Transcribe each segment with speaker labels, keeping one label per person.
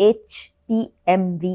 Speaker 1: HPMV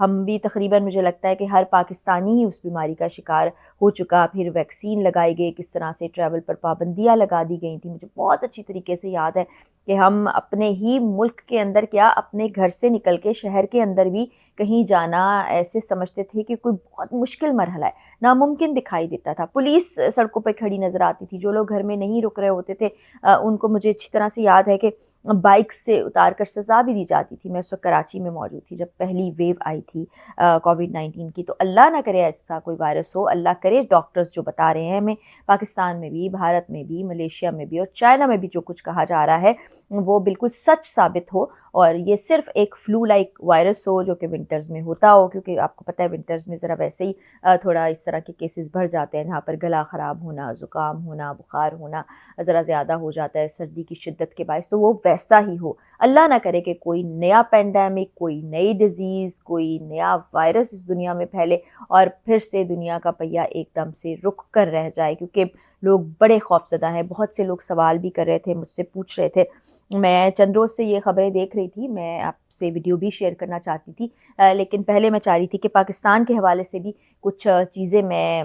Speaker 1: ہم بھی تقریباً مجھے لگتا ہے کہ ہر پاکستانی ہی اس بیماری کا شکار ہو چکا. پھر ویکسین لگائی گئی، کس طرح سے ٹریول پر پابندیاں لگا دی گئی تھیں. مجھے بہت اچھی طریقے سے یاد ہے کہ ہم اپنے ہی ملک کے اندر کیا اپنے گھر سے نکل کے شہر کے اندر بھی کہیں جانا ایسے سمجھتے تھے کہ کوئی بہت مشکل مرحلہ ہے، ناممکن دکھائی دیتا تھا. پولیس سڑکوں پہ کھڑی نظر آتی تھی، جو لوگ گھر میں نہیں رک رہے ہوتے تھے ان کو مجھے اچھی طرح سے یاد ہے کہ بائک سے اتار کر سزا بھی دی جاتی تھی. میں اس وقت کراچی میں موجود تھی جب پہلی ویو آئی تھی کووڈ-19 کی. تو اللہ نہ کرے ایسا کوئی وائرس ہو، اللہ کرے ڈاکٹرز جو بتا رہے ہیں ہمیں پاکستان میں بھی، بھارت میں بھی، ملیشیا میں بھی اور چائنا میں بھی جو کچھ کہا جا رہا ہے وہ بالکل سچ ثابت ہو اور یہ صرف ایک فلو لائک وائرس ہو جو کہ ونٹرز میں ہوتا ہو. کیونکہ آپ کو پتہ ہے ونٹرز میں ذرا ویسے ہی تھوڑا اس طرح کے کیسز بڑھ جاتے ہیں، جہاں پر گلا خراب ہونا، زکام ہونا، بخار ہونا ذرا زیادہ ہو جاتا ہے سردی کی شدت کے باعث. تو وہ ویسا ہی ہو. اللہ نہ کرے کہ کوئی نیا پینڈیمک، کوئی نئی ڈیزیز، کوئی نیا وائرس اس دنیا میں پھیلے اور پھر سے دنیا کا پہیہ ایک دم سے رک کر رہ جائے. کیونکہ لوگ بڑے خوف زدہ ہیں. بہت سے لوگ سوال بھی کر رہے تھے، مجھ سے پوچھ رہے تھے. میں چند روز سے یہ خبریں دیکھ رہی تھی، میں آپ سے ویڈیو بھی شیئر کرنا چاہتی تھی، لیکن پہلے میں چاہ رہی تھی کہ پاکستان کے حوالے سے بھی کچھ چیزیں میں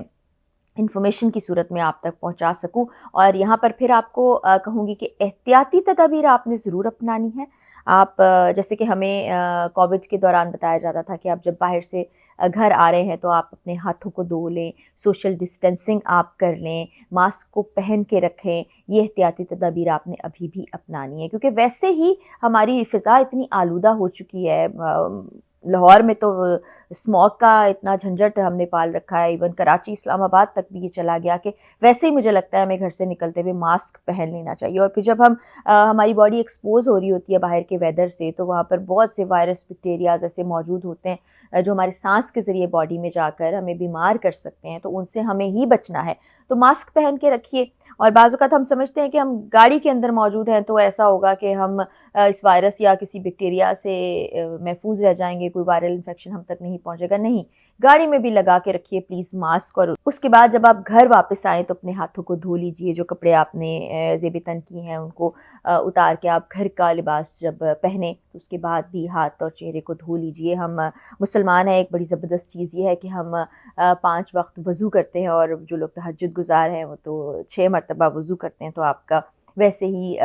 Speaker 1: انفارمیشن کی صورت میں آپ تک پہنچا سکوں. اور یہاں پر پھر آپ کو کہوں گی کہ احتیاطی تدابیر آپ نے ضرور اپنانی ہے. آپ جیسے کہ ہمیں کووڈ کے دوران بتایا جاتا تھا کہ آپ جب باہر سے گھر آ رہے ہیں تو آپ اپنے ہاتھوں کو دھو لیں، سوشل ڈسٹینسنگ آپ کر لیں، ماسک کو پہن کے رکھیں. یہ احتیاطی تدابیر آپ نے ابھی بھی اپنانی ہے کیونکہ ویسے ہی ہماری فضا اتنی آلودہ ہو چکی ہے. لاہور میں تو اسموگ کا اتنا جھنجھٹ ہم نے پال رکھا ہے، ایون کراچی، اسلام آباد تک بھی یہ چلا گیا کہ ویسے ہی مجھے لگتا ہے ہمیں گھر سے نکلتے ہوئے ماسک پہن لینا چاہیے. اور پھر جب ہماری باڈی ایکسپوز ہو رہی ہوتی ہے باہر کے ویدر سے تو وہاں پر بہت سے وائرس بیکٹیریاز ایسے موجود ہوتے ہیں جو ہمارے سانس کے ذریعے باڈی میں جا کر ہمیں بیمار کر سکتے ہیں. تو ان سے ہمیں ہی بچنا ہے. تو ماسک پہن کے رکھیے. اور بعض اوقات ہم سمجھتے ہیں کہ ہم گاڑی کے اندر موجود ہیں تو ایسا ہوگا کہ ہم اس وائرس یا کسی بیکٹیریا سے محفوظ رہ جائیں گے، کوئی وائرل انفیکشن ہم تک نہیں پہنچے گا. نہیں، گاڑی میں بھی لگا کے رکھیے پلیز ماسک. اور اس کے بعد جب آپ گھر واپس آئیں تو اپنے ہاتھوں کو دھو لیجئے. جو کپڑے آپ نے زیب تن کی ہیں ان کو اتار کے آپ گھر کا لباس جب پہنیں تو اس کے بعد بھی ہاتھ اور چہرے کو دھو لیجئے. ہم مسلمان ہیں، ایک بڑی زبردست چیز یہ ہے کہ ہم 5 وقت وضو کرتے ہیں اور جو لوگ تہجد گزار ہیں وہ تو 6 مرتبہ وضو کرتے ہیں. تو آپ کا ویسے ہی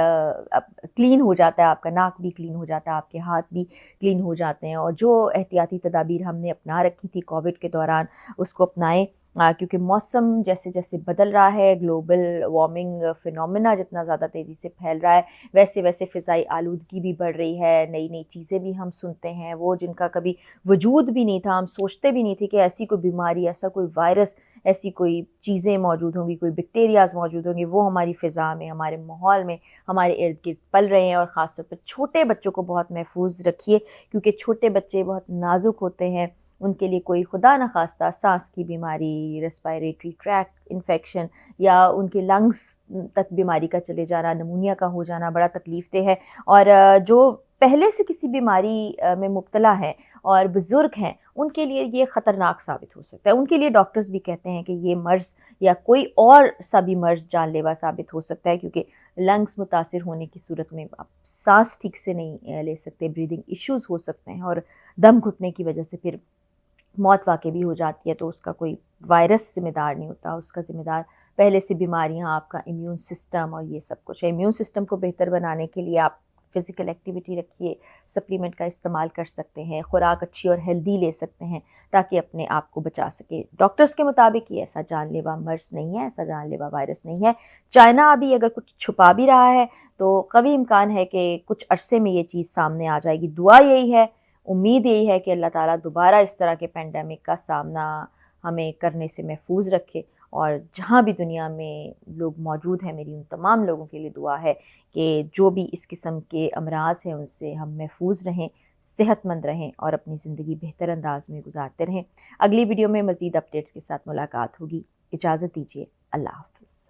Speaker 1: کلین ہو جاتا ہے، آپ کا ناک بھی کلین ہو جاتا ہے، آپ کے ہاتھ بھی کلین ہو جاتے ہیں. اور جو احتیاطی تدابیر ہم نے اپنا رکھی تھی کووڈ کے دوران اس کو اپنائیں. کیونکہ موسم جیسے جیسے بدل رہا ہے، گلوبل وارمنگ فینومینا جتنا زیادہ تیزی سے پھیل رہا ہے ویسے ویسے فضائی آلودگی بھی بڑھ رہی ہے. نئی نئی چیزیں بھی ہم سنتے ہیں وہ جن کا کبھی وجود بھی نہیں تھا، ہم سوچتے بھی نہیں تھے کہ ایسی کوئی بیماری، ایسا کوئی وائرس، ایسی کوئی چیزیں موجود ہوں گی، کوئی بیکٹیریاز موجود ہوں گی، وہ ہماری فضا میں، ہمارے ماحول میں، ہمارے ارد گرد پل رہے ہیں. اور خاص طور پر چھوٹے بچوں کو بہت محفوظ رکھیے کیونکہ چھوٹے بچے بہت نازک ہوتے ہیں. ان کے لیے کوئی خدا نخواستہ سانس کی بیماری، ریسپائریٹری ٹریک انفیکشن یا ان کے لنگس تک بیماری کا چلے جانا، نمونیا کا ہو جانا بڑا تکلیف دہ ہے. اور جو پہلے سے کسی بیماری میں مبتلا ہیں اور بزرگ ہیں ان کے لیے یہ خطرناک ثابت ہو سکتا ہے. ان کے لیے ڈاکٹرز بھی کہتے ہیں کہ یہ مرض یا کوئی اور سا بھی مرض جان لیوا ثابت ہو سکتا ہے کیونکہ لنگس متاثر ہونے کی صورت میں آپ سانس ٹھیک سے نہیں لے سکتے، بریدنگ ایشوز ہو سکتے ہیں اور دم گھٹنے کی وجہ سے پھر موت واقع بھی ہو جاتی ہے. تو اس کا کوئی وائرس ذمہ دار نہیں ہوتا، اس کا ذمہ دار پہلے سے بیماریاں، آپ کا امیون سسٹم اور یہ سب کچھ ہے. امیون سسٹم کو بہتر بنانے کے لیے آپ فزیکل ایکٹیویٹی رکھیے، سپلیمنٹ کا استعمال کر سکتے ہیں، خوراک اچھی اور ہیلدی لے سکتے ہیں تاکہ اپنے آپ کو بچا سکے. ڈاکٹرز کے مطابق یہ ایسا جان لیوا مرض نہیں ہے، ایسا جان لیوا وائرس نہیں ہے. چائنا ابھی اگر کچھ چھپا بھی رہا ہے تو قوی امکان ہے کہ کچھ عرصے میں یہ چیز سامنے آ جائے گی. دعا یہی ہے، امید یہی ہے کہ اللہ تعالیٰ دوبارہ اس طرح کے پینڈیمک کا سامنا ہمیں کرنے سے محفوظ رکھے. اور جہاں بھی دنیا میں لوگ موجود ہیں میری ان تمام لوگوں کے لیے دعا ہے کہ جو بھی اس قسم کے امراض ہیں ان سے ہم محفوظ رہیں، صحت مند رہیں اور اپنی زندگی بہتر انداز میں گزارتے رہیں. اگلی ویڈیو میں مزید اپڈیٹس کے ساتھ ملاقات ہوگی. اجازت دیجیے. اللہ حافظ.